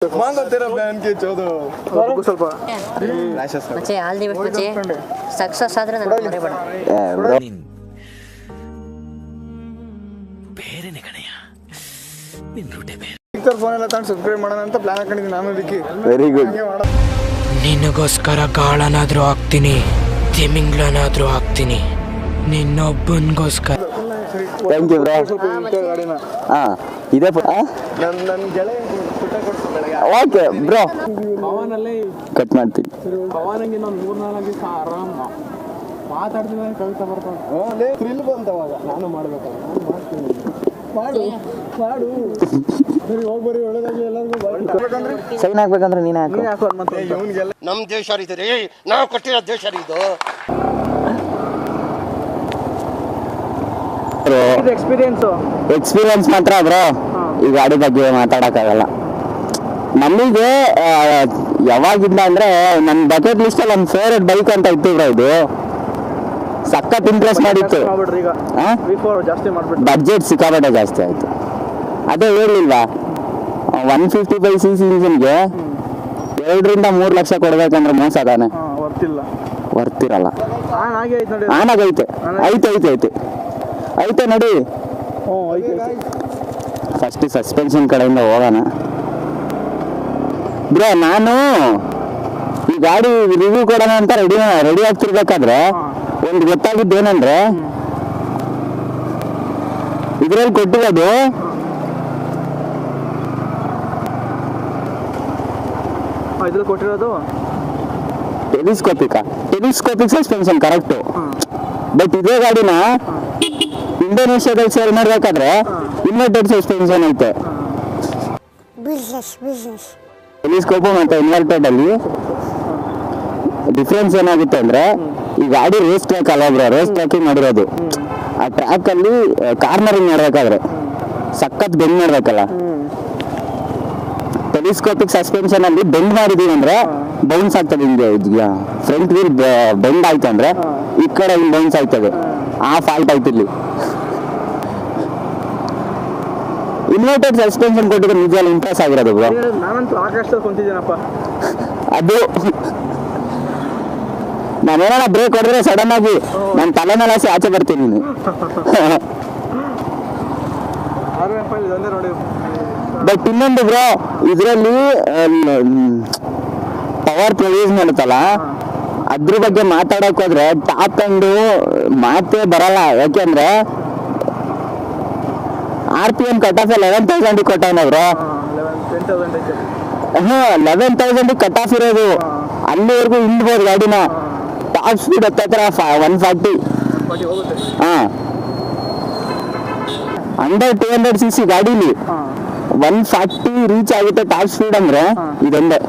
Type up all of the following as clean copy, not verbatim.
मांगो तेरा बहन के चोदो ಸ್ವಲ್ಪ ಮಚ್ಚೆ ಆಲ್ ದಿ ಬೆಸ್ಟ್ ಮಚ್ಚೆ ಸಕ್ಸಸ್ ಆದ್ರೆ ನಾನು ಮರೆಯಬೇಡ ಬೇರೆನೇ ಕಣಯ್ಯ ನಿನ್ ರೂಟೇ ಬೇರೆ ಪಿಕ್ಚರ್ ಫೋನ್ ಎಲ್ಲ ತಗೊಂಡು ಸಬ್ಸ್ಕ್ರೈಬ್ ಮಾಡೋಣ ಅಂತ ಪ್ಲಾನ್ ಹಾಕೊಂಡಿದ್ದೀನಿ ನಾನು ಅದಕ್ಕೆ ವೆರಿ ಗುಡ್ ನಿನಗೋಸ್ಕರ ಕಾಳನಾದ್ರೂ ಹಾಕ್ತೀನಿ ತಿಮಿಂಗ್ಲನಾದ್ರೂ ಹಾಕ್ತೀನಿ ನಿನ್ನೊಬ್ಬನಿಗೋಸ್ಕರ ಥ್ಯಾಂಕ್ ಯು ಬ್ರೋ ಗಾಡಿನ ಹಾಂ ಇದೆ ನನ್ನ ಗೆಳೆಯ ಪುಟ್ಟ ಕೊಡ್ತಾರೆ ಓಕೆ ಬ್ರೋ ಭವನಲ್ಲಿ ಕಟ್ ಮಾಡ್ತೀನಿ ಭವನಿಗೆ ಇನ್ನೊಂದು 3-4 ದಿವಸ ಆರಾಮ ಮಾತಾಡ್ತೀನಿ ಕವಿತಾ ಬರ್ತಾನೆ ಥ್ರಿಲ್ ಬಂತವಾಗ ನಾನು ಮಾಡ್ಬೇಕಲ್ಲ ನಾನು ಮಾಡ್ತೀನಿ ಮಾಡು ಮಾಡು ಸರಿ ಹೋಗ್ಬರಿ ಒಳ್ಳೆದಾಗಿ ಎಲ್ಲರಿಗೂ ಸೈನ್ ಹಾಕ್ಬೇಕಂದ್ರೆ ನೀನೇ ಹಾಕು ಮತ್ತೆ ಇವನಿಗೆಲ್ಲ ನಮ್ಮ ದೇಶ ರೀ ನಾವು ಕಟ್ಟಿರೋ ದೇಶ ರೀ ಇದು ಎಕ್ಸ್ಪೀರಿಯನ್ಸ್ ಮಾತ್ರ ಬ್ರೋ ಈ ಗಾಡಿ ಬಗ್ಗೆ ಮಾತಾಡಕ್ಕಾಗಲ್ಲ ನಮಗೆ ಯಾವಾಗಿಂದ ಅಂದ್ರೆ ನನ್ನ ಬಕೆಟ್ ಲಿಸ್ಟ್ ಅಲ್ಲಿ ಒಂದು ಫೇವ್ರೆಟ್ ಬೈಕ್ ಅಂತ ಇತ್ತು ಬ್ರೋ ಇದು ಸಖತ್ ಇಂಟ್ರೆಸ್ಟ್ ಮಾಡಿತ್ತು ಬಡ್ಜೆಟ್ ಸಿಕ್ಕಾಪಟ್ಟೆ ಜಾಸ್ತಿ ಆಯ್ತು ಅದೇ ಹೇಳಿಲ್ವಾ 155cc ಇಂಜಿನ್ಗೆ 2-3 ಲಕ್ಷ ಕೊಡ್ಬೇಕಂದ್ರೆ ಮೋಸ ಅದಾನೆ ವರ್ತಿರಲ್ಲ ಆನಾಗೈತೆ ಐತೆ ನೋಡಿ ಫಸ್ಟ್ ಸಸ್ಪೆನ್ಷನ್ ಕಡೆಯಿಂದ ಹೋಗೋಣ ಬ್ರೋ ನಾನು ಈ ಗಾಡಿ ರಿವ್ಯೂ ಕೊಡೋಣ ಅಂತ ರೆಡಿ ಆಗ್ತಿರ್ಬೇಕಾದ್ರೆ ಒಂದು ಗೊತ್ತಾಗಿದ್ದು ಏನಂದ್ರೆ ಇದ್ರಲ್ಲಿ ಕೊಟ್ಟಿರೋದು ಟೆಲಿಸ್ಕೋಪಿಕ್ ಸಸ್ಪೆನ್ಷನ್ ಕರೆಕ್ಟ್ ಬಟ್ ಇದೇ ಗಾಡಿನ ಇಂಡೋನೇಷ್ಯಾದಲ್ಲಿ ಸೇಲ್ ಮಾಡ್ಬೇಕಾದ್ರೆ ಇನ್ವರ್ಟೆಡ್ ಸಸ್ಪೆನ್ಷನ್ ಐತೆ ಟೆಲಿಸ್ಕೋಪ್ ಮತ್ತೆ ಇನ್ವರ್ಟೆಡ್ ಅಲ್ಲಿ ಡಿಫ್ರೆನ್ಸ್ ಏನಾಗುತ್ತೆ ಅಂದ್ರೆ ಈ ಗಾಡಿ ರೇಸ್ ಟ್ರ್ಯಾಕ್ ಅಲ್ಲ ಬ್ರೋ ರೇಸ್ ಟ್ರ್ಯಾಕಿಂಗ್ ಮಾಡಿರೋದು ಆ ಟ್ರ್ಯಾಕ್ ಅಲ್ಲಿ ಕಾರ್ನರಿಂಗ್ ಮಾಡ್ಬೇಕಾದ್ರೆ ಸಖತ್ ಬೆಂಡ್ ಮಾಡ್ಬೇಕಲ್ಲ ಟೆಲಿಸ್ಕೋಪಿಕ್ ಸಸ್ಪೆನ್ಷನ್ ಅಲ್ಲಿ ಬೆಂಡ್ ಮಾಡಿದೀವಿ ಅಂದ್ರೆ ಬೌನ್ಸ್ ಆಗ್ತದೆ ಹಿಂಗೆ ಫ್ರಂಟ್ ವೀಲ್ ಬೆಂಡ್ ಆಯ್ತು ಅಂದ್ರೆ ಈ ಕಡೆ ಇಲ್ಲಿ ಬೌನ್ಸ್ ಆಯ್ತದೆ ಆ ಫಾಲ್ಟ್ ಆಯ್ತು ಇಲ್ಲಿ ಇನ್ವರ್ಟೆಡ್ ಸಸ್ಪೆನ್ಷನ್ ಕೊಟ್ಟಿದ್ರೆ ನಿಜವಾಗ್ಲೂ ಇಂಪ್ರೆಸ್ ಆಗಿರೋದು ಬ್ರೋ ನಾನಂತೂ ಆಕಾಶದಲ್ಲಿ ಕುಂತಿದ್ದೀನಪ್ಪ ಅದು ನಾನೇನ ಬ್ರೇಕ್ ಹೊಡೆದ್ರೆ ಸಡನ್ ಆಗಿ ನಾನು ತಲೆ ಮೇಲೆ ಆಚೆ ಬರ್ತೀನಿ ಬಟ್ ಇನ್ನೊಂದು ಬ್ರೋ ಇದರಲ್ಲಿ ಪವರ್ ಪ್ರೊಡ್ಯೂಸ್ ಮಾಡುತ್ತಲ್ಲ ಅದ್ರ ಬಗ್ಗೆ ಮಾತಾಡಕ್ ಹೋದ್ರೆ ಟಾಪ್ ಎಂಡ್ ಮಾತೇ ಬರಲ್ಲ ಯಾಕೆಂದ್ರೆ RPM ಕಟ್ ಆಫ್ 11,000 ಕೊಟ್ಟವನ ಬ್ರೋ 11,000 ಕಟ್ ಆಫ್ ಇರೋದು ಅಲ್ಲಿವರೆಗೂ ಹಿಂಡ್ಬೋದು ಗಾಡಿನ ಟಾಪ್ ಸ್ಪೀಡ್ ಹತ್ತತ್ರ 140 ಅಂಡರ್ 200cc ಗಾಡಿಲಿ 140 ರೀಚ್ ಆಗುತ್ತೆ ಟಾಪ್ ಸ್ಪೀಡ್ ಅಂದ್ರೆ ಇದೊಂದೇ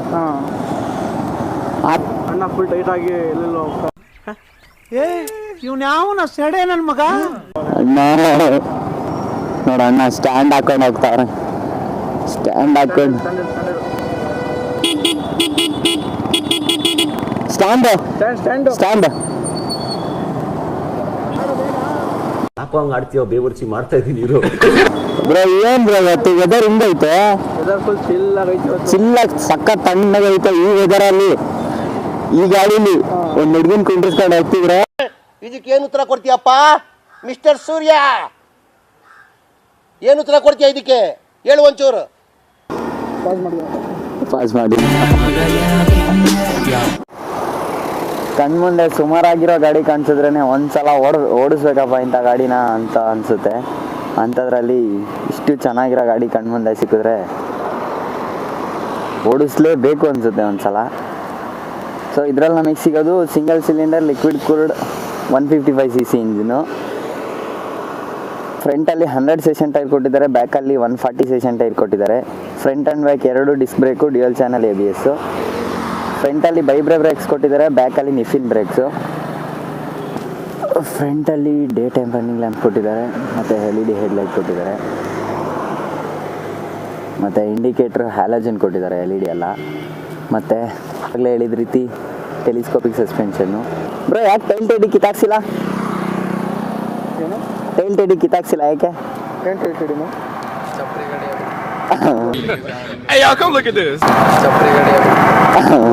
ಅಣ್ಣ ಫುಲ್ ಟೈಟ್ ಆಗಿ ಎಲ್ಲೆಲ್ಲೋ ಇವ್ನ ಯಾವನ ಸೆಡೆ ನನ್ ಮಗ ನೋಡಣ್ಣ ಸ್ಟ್ಯಾಂಡ್ ಹಾಕೊಂಡು ಹೋಗ್ತಾವ್ರೆ ಸ್ಟ್ಯಾಂಡ್ ಹಾಕೊಂಡು ಸ್ಟ್ಯಾಂಡ್ ಯಾಕೋ ಹಂಗ ಆಡ್ತೀಯೋ ಬೇವರ್ಸಿ ಮಾಡ್ತಾ ಇದೀನಿ ಇರು ಬ್ರೋ ಏನ್ ಬ್ರೋ ಇವತ್ತು ವೆದರ್ ಹಿಂಗೈತೆ ಫುಲ್ ಚಿಲ್ಲಾಗಿ ಸಖತ್ ತಣ್ಣಗೈತೆ ಈ ವೆದರ್ ಅಲ್ಲಿ ಈ ಗಾಡಿಲಿ ಒಂದ್ ಹುಡುಗಿನ ಕುಂಡ್ರಿಸ್ಕೊಂಡು ಹೋಗ್ತಿದ್ರೆ ಇದಕ್ಕೆ ಏನು ಉತ್ತರ ಕೊಡ್ತೀಯಪ್ಪ ಮಿಸ್ಟರ್ ಸೂರ್ಯ ಏನು ಉತ್ತರ ಕೊಡ್ತೀಯ ಇದಕ್ಕೆ ಹೇಳು ಒಂಚೂರು ಪಾಸ್ ಮಾಡಿ ಕಣ್ಮುಂದೆ ಸುಮಾರಾಗಿರೋ ಗಾಡಿ ಕಾಣಿಸಿದ್ರೇನೆ ಒಂದ್ಸಲ ಓಡಿಸ್ಬೇಕಪ್ಪ ಇಂಥ ಗಾಡಿನ ಅಂತ ಅನ್ಸುತ್ತೆ ಅಂಥದ್ರಲ್ಲಿ ಇಷ್ಟು ಚೆನ್ನಾಗಿರೋ ಗಾಡಿ ಕಣ್ಮುಂದೆ ಸಿಕ್ಕಿದ್ರೆ ಓಡಿಸ್ಲೇಬೇಕು ಅನ್ಸುತ್ತೆ ಒಂದ್ಸಲ ಸೊ ಇದ್ರಲ್ಲಿ ನಮಗೆ ಸಿಗೋದು single cylinder liquid cooled 155cc engine ಫ್ರಂಟಲ್ಲಿ 100 ಸೆಷನ್ ಟೈರ್ ಕೊಟ್ಟಿದ್ದಾರೆ ಬ್ಯಾಕಲ್ಲಿ 140 ಸೆಷನ್ ಟೈರ್ ಕೊಟ್ಟಿದ್ದಾರೆ front and back 2 disc brake dual channel ABS ಫ್ರಂಟಲ್ಲಿ ಬೈಬ್ರೆ ಬ್ರೇಕ್ಸ್ ಕೊಟ್ಟಿದ್ದಾರೆ ಬ್ಯಾಕಲ್ಲಿ ನಿಫಿನ್ ಬ್ರೇಕ್ಸು ಫ್ರಂಟಲ್ಲಿ ಡೇ ಟೈಮ್ ರನ್ನಿಂಗ್ ಲ್ಯಾಂಪ್ ಕೊಟ್ಟಿದ್ದಾರೆ ಮತ್ತು LED ಹೆಡ್ಲೈಟ್ ಕೊಟ್ಟಿದ್ದಾರೆ ಮತ್ತು ಇಂಡಿಕೇಟ್ರ್ ಹ್ಯಾಲಜನ್ ಕೊಟ್ಟಿದ್ದಾರೆ LED ಎಲ್ಲ ಮತ್ತು ಆಗಲೇ ಹೇಳಿದ ರೀತಿ ಟೆಲಿಸ್ಕೋಪಿಕ್ ಸಸ್ಪೆನ್ಷನ್ನು ಬ್ರೋ ಯಾಕೆ ಟೈಲ್ ಟೇಡಿ ಕಿತ್ತಾಕ್ಸಿಲ್ಲ ಟೈಲ್ ಟೇಡಿ ಕಿತ್ತಾಕ್ಸಿಲ್ಲ ಯಾಕೆ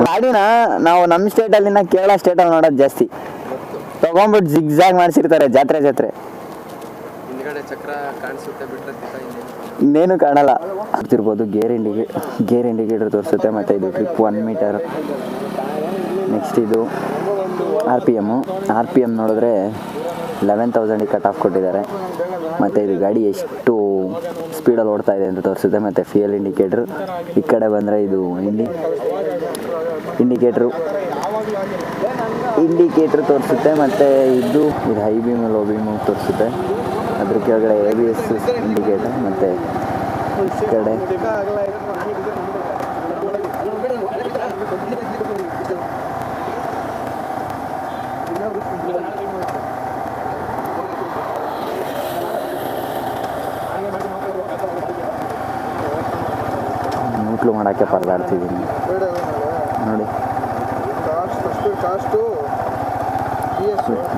ಗಾಡಿನ ನಾವು ನಮ್ಮ ಸ್ಟೇಟಲ್ಲಿನ ಕೇರಳ ಸ್ಟೇಟಲ್ಲಿ ನೋಡೋದು ಜಾಸ್ತಿ. ತಗೊಂಡ್ಬಿಟ್ಟು ಜಿಗ್ಜಾಗ್ ಮಾಡಿಸಿರ್ತಾರೆ ಜಾತ್ರೆ ಚಕ್ರ ಕಾಣಿಸುತ್ತೆ ಬಿಟ್ರೆ ಇನ್ನೇನು ಕಾಣಲ್ಲ. ಗೊತ್ತಿರ್ಬೋದು ಗೇರ್ ಇಂಡಿಕೇಟರ್ ತೋರಿಸುತ್ತೆ. ಮತ್ತು ಇದು ಟ್ರಿಪ್ 1 ಮೀಟರ್. ನೆಕ್ಸ್ಟ್ ಇದು ಆರ್ ಪಿ ಎಮ್ ನೋಡಿದ್ರೆ 11,000 ಕಟ್ ಆಫ್ ಕೊಟ್ಟಿದ್ದಾರೆ. ಮತ್ತು ಇದು ಗಾಡಿ ಎಷ್ಟು ಸ್ಪೀಡಲ್ಲಿ ಓಡ್ತಾ ಇದೆ ಅಂತ ತೋರಿಸುತ್ತೆ. ಮತ್ತು ಫ್ಯೂಯಲ್ ಇಂಡಿಕೇಟ್ರ್. ಈ ಕಡೆ ಬಂದರೆ ಇದು ಇಂಡಿಕೇಟ್ರ್ ತೋರಿಸುತ್ತೆ. ಮತ್ತು ಇದು ಹೈ ಬೀಮು ಲೋ ಬೀಮು ತೋರಿಸುತ್ತೆ. ಅದ್ರ ಕೆಳಗಡೆ ABS ಇಂಡಿಕೇಟರ್. ಮತ್ತು ಈ ಕಡೆ ನ್ಯೂಟ್ಲು ಮಾಡೋಕ್ಕೆ ಪರದಾಡ್ತಿದ್ದೀನಿ ನೋಡಿ.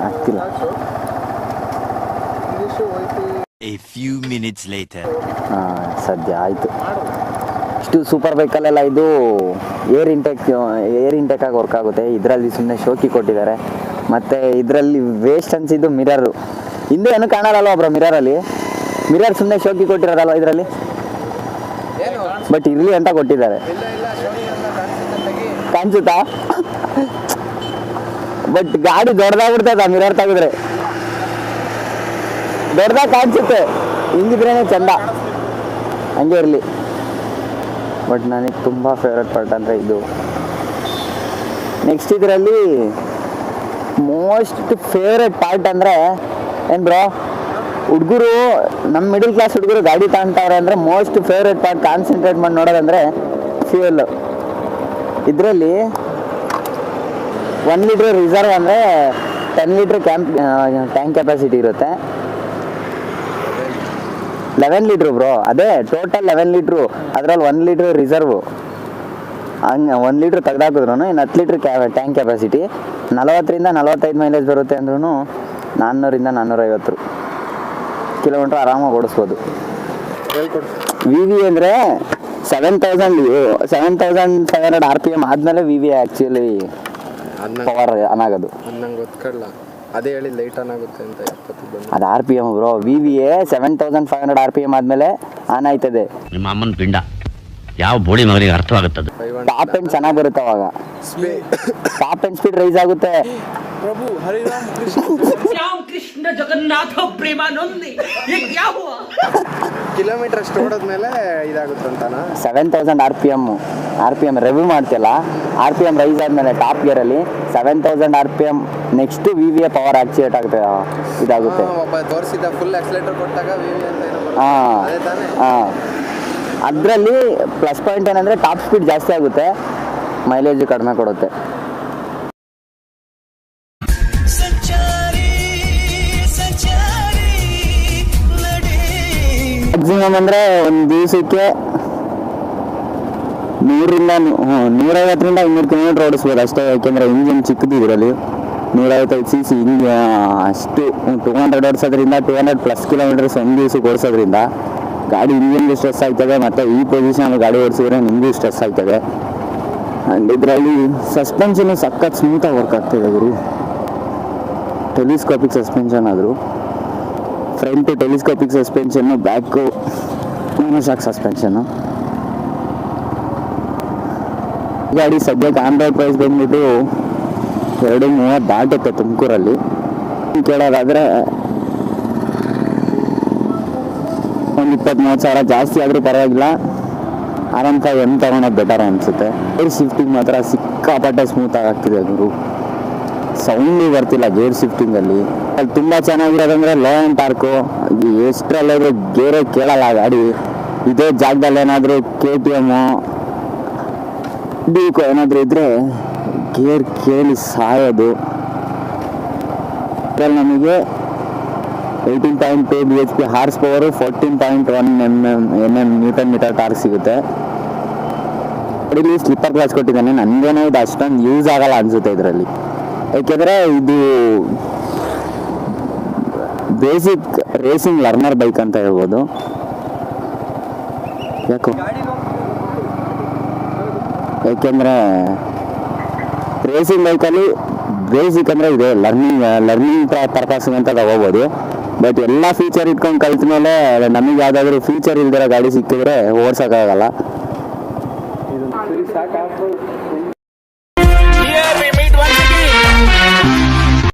ಆಗ್ತಿಲ್ಲ. A few minutes later. ಸದ್ಯ ಆಯಿತು. ಇಷ್ಟು ಸೂಪರ್ ಬೈಕಲ್ಲೆಲ್ಲ ಇದು ಏರ್ ಇಂಟೇಕಾಗಿ ವರ್ಕ್ ಆಗುತ್ತೆ. ಇದರಲ್ಲಿ ಸುಮ್ಮನೆ ಶೋಕಿ ಕೊಟ್ಟಿದ್ದಾರೆ. ಮತ್ತು ಇದರಲ್ಲಿ ವೇಸ್ಟ್ ಅನಿಸಿದ್ದು ಮಿರರು. ಹಿಂದೆ ಏನು ಕಾಣಲ್ಲಲ್ವ ಒಬ್ಬರು ಮಿರರ್ ಸುಮ್ಮನೆ ಶೋಕಿ ಕೊಟ್ಟಿರೋದಲ್ವ ಇದರಲ್ಲಿ. ಬಟ್ ಇರಲಿ ಅಂತ ಕೊಟ್ಟಿದ್ದಾರೆ. ಕಾಣಿಸುತ್ತಾ? ಬಟ್ ಗಾಡಿ ದೊಡ್ಡದಾಗ್ಬಿಡ್ತದ ಮಿರರ್ ತೆಗೆದ್ರೆ. ದೊಡ್ಡದಾಗಿ ಕಾಣಿಸುತ್ತೆ. ಹಿಂಗಿದ್ರೇನೆ ಚಂದ. ಹಂಗೆ ಇರಲಿ. ಬಟ್ ನನಗೆ ತುಂಬ ಫೇವ್ರೆಟ್ ಪಾರ್ಟ್ ಅಂದರೆ ಇದು. ನೆಕ್ಸ್ಟ್ ಇದರಲ್ಲಿ ಮೋಸ್ಟ್ ಫೇವ್ರೆಟ್ ಪಾರ್ಟ್ ಅಂದರೆ ಏನು ಬ್ರೋ, ಹುಡುಗರು ನಮ್ಮ ಮಿಡಲ್ ಕ್ಲಾಸ್ ಹುಡುಗರು ಗಾಡಿ ತಗೊಂತಾರೆ ಅಂದರೆ ಮೋಸ್ಟ್ ಫೇವ್ರೆಟ್ ಪಾರ್ಟ್ ಕಾನ್ಸಂಟ್ರೇಟ್ ಮಾಡಿ ನೋಡೋದಂದರೆ ಫ್ಯೂಯಲ್. ಇದರಲ್ಲಿ 1 ಲೀಟ್ರ್ ರಿಸರ್ವ್ ಅಂದರೆ 10 ಲೀಟ್ರ್ ಟ್ಯಾಂಕ್ ಕೆಪಾಸಿಟಿ ಇರುತ್ತೆ. 11 ಲೀಟ್ರು ಬ್ರೋ, ಅದೇ ಟೋಟಲ್ 11 ಲೀಟ್ರು. ಅದರಲ್ಲಿ 1 ಲೀಟ್ರ್ ರಿಸರ್ವು. ಹಂಗೆ 1 ಲೀಟ್ರ್ ತೆಗೆದಾಕಿದ್ರು ಇನ್ನು 10 ಲೀಟ್ರ್ ಟ್ಯಾಂಕ್ ಕೆಪಾಸಿಟಿ. 40ರಿಂದ 45 ಮೈಲೇಜ್ ಬರುತ್ತೆ ಅಂದ್ರೂ 400ರಿಂದ 450 ಕಿಲೋಮೀಟ್ರ್ ಆರಾಮಾಗಿ ಓಡಿಸ್ಬೋದು. VV ಅಂದರೆ 7,500 RPM ಆದಮೇಲೆ VV ಆ್ಯಕ್ಚುಲಿ ಪವರ್ ಆನ್ ಆಗೋದು. ನಂಗೆ ಗೊತ್ತಲ್ಲ, ಅದೇ ಹೇಳಿ ಲೈಟ್ ಆನ್ ಆಗುತ್ತೆ ಅಂತ. ಅದು RPM ಬ್ರೋ. VVA 7,500 RPM ಆದಮೇಲೆ ಆನ್ ಆಯ್ತದೆ. ನಿಮ್ಮ ಅಮ್ಮನ ಪಿಂಡ ಯಾವ ಬೋಳಿ ಮಗನಿಗೆ ಅರ್ಥವಾಗುತ್ತದೆ. ಟಾಪ್ ಎಂಡ್ ಚೆನ್ನಾಗಿ ಬರುತ್ತೆ ಅವಾಗ. ಟಾಪ್ ಎಂಡ್ ಸ್ಪೀಡ್ ರೈಸ್ ಆಗುತ್ತೆ. ಪ್ರಭು ಹರಿರಾಮ್ ಕೃಷ್ಣ ಜಗನ್ನಾಥ ಪ್ರೇಮಾನಂದಿ ಕಿಲೋಮೀಟರ್ ಅಷ್ಟು ಓಡೋದ್ಮೇಲೆ ಇದಾಗುತ್ತಂತಾನ. 7,000 RPM ರೆವ್ಯೂ ಮಾಡ್ತಿಲ್ಲ. RPM ರೈಸ್ ಆದಮೇಲೆ ಟಾಪ್ ಗೇರಲ್ಲಿ 7,000 RPM. Next VVA power activate ಆಗುತ್ತೆ, ಇದಾಗುತ್ತೆ. ತೋರಿಸಿದ ಫುಲ್ ಆಕ್ಸಿಲೇಟರ್ ಕೊಟ್ಟಾಗ VV ಅಂತ ಅದರಲ್ಲಿ ಪ್ಲಸ್ ಪಾಯಿಂಟ್ ಏನಂದರೆ ಟಾಪ್ ಸ್ಪೀಡ್ ಜಾಸ್ತಿ ಆಗುತ್ತೆ, ಮೈಲೇಜ್ ಕಡಿಮೆ ಕೊಡುತ್ತೆ. ಮ್ಯಾಕ್ಸಿಮಮ್ ಅಂದರೆ ಒಂದು ದಿವಸಕ್ಕೆ 150ರಿಂದ 200 ಕಿಲೋಮೀಟರ್ ಓಡಿಸ್ಬೋದು ಅಷ್ಟೇ. ಯಾಕೆಂದರೆ ಇಂಜಿನ್ ಚಿಕ್ಕದು ಇದರಲ್ಲಿ. 155 cc ಹಿಂಗೆ ಅಷ್ಟು 200 ಓಡಿಸೋದ್ರಿಂದ 200+ ಕಿಲೋಮೀಟರ್ಸ್ ಒಂದು ದಿವಸಕ್ಕೆ ಓಡಿಸೋದ್ರಿಂದ ಗಾಡಿ ಇಂಜಿನ್ಗೆ ಸ್ಟ್ರೆಸ್ ಆಗ್ತದೆ. ಮತ್ತು ಈ ಪೊಸಿಷನಲ್ಲಿ ಗಾಡಿ ಓಡಿಸಿದ್ರೆ ನಿಮಗೂ ಸ್ಟ್ರೆಸ್ ಆಗ್ತದೆ. ಆ್ಯಂಡ್ ಇದರಲ್ಲಿ ಸಸ್ಪೆನ್ಷನು ಸಖತ್ ಸ್ಮೂತಾಗಿ ವರ್ಕ್ ಆಗ್ತದೆ ಗುರು. ಟೆಲಿಸ್ಕೋಪಿಕ್ ಸಸ್ಪೆನ್ಷನ್ ಆದರೂ front telescopic suspension, back monoshock suspension. ಗಾಡಿ ಸದ್ಯಕ್ಕೆ ಆನ್ ರೋಡ್ ಪ್ರೈಸ್ ಬಂದ್ಬಿಟ್ಟು 230 ದಾಟುತ್ತೆ ತುಮಕೂರಲ್ಲಿ. ಕೇಳೋದಾದರೆ ಒಂದು 20-30 ಸಾವಿರ ಜಾಸ್ತಿ ಆದರೂ ಪರವಾಗಿಲ್ಲ. ಆರಾಮ್ M ತಗೊಳೋದು ಬೆಟರ್ ಅನಿಸುತ್ತೆ. ಗೇರ್ ಶಿಫ್ಟಿಂಗ್ ಮಾತ್ರ ಸಿಕ್ಕಾಪಟ್ಟೆ ಸ್ಮೂತಾಗಿ ಆಗ್ತಿದೆ ಗುರು. ಸೌಂಡು ಬರ್ತಿಲ್ಲ ಗೇರ್ ಶಿಫ್ಟಿಂಗಲ್ಲಿ. ಅಲ್ಲಿ ತುಂಬ ಚೆನ್ನಾಗಿರೋದಂದರೆ ಲೋ ಆ್ಯಂಡ್ ಟಾರ್ಕು. ಎಷ್ಟರಲ್ಲಾದರೂ ಗೇರೇ ಕೇಳಲ್ಲ ಗಾಡಿ. ಇದೇ ಜಾಗದಲ್ಲಿ ಏನಾದರೂ KTM ಡೀಕೋ ಏನಾದರೂ ಇದ್ದರೆ ಗೇರ್ ಕೇಳಿ ಸಾಯೋದು. ಇದರಲ್ಲಿ ನಮಗೆ 18.2 bhp horsepower, 14.1 Nm newton metre torque ಸಿಗುತ್ತೆ. ಇಲ್ಲಿ ಸ್ಲಿಪ್ಪರ್ ಕ್ಲಾಸ್ ಕೊಟ್ಟಿದ್ದಾನೆ. ನನಗೇನೋ ಇದು ಅಷ್ಟೊಂದು ಯೂಸ್ ಆಗಲ್ಲ ಅನಿಸುತ್ತೆ ಇದರಲ್ಲಿ. ಯಾಕೆಂದರೆ ಇದು ಬೇಸಿಕ್ ರೇಸಿಂಗ್ ಲರ್ನರ್ ಬೈಕ್ ಅಂತ ಹೇಳ್ಬೋದು. ಯಾಕೋ ಯಾಕೆಂದರೆ ರೇಸಿಂಗ್ ಬೈಕಲ್ಲಿ ಬೇಸಿಕ್ ಅಂದರೆ ಇದೆ ಲರ್ನಿಂಗ್ ಪರ್ಪಸ್ಗೆ ಅಂತ ತಗೋಬೋದು. ಬಟ್ ಎಲ್ಲ ಫೀಚರ್ ಇಟ್ಕೊಂಡು ಕಲ್ತ ಮೇಲೆ ನಮಗೆ ಯಾವುದಾದ್ರೂ ಫೀಚರ್ ಇಲ್ದಿರೋ ಗಾಡಿ ಸಿಕ್ಕಿದ್ರೆ ಓಡ್ಸೋಕ್ಕಾಗಲ್ಲ. ಸಾಕು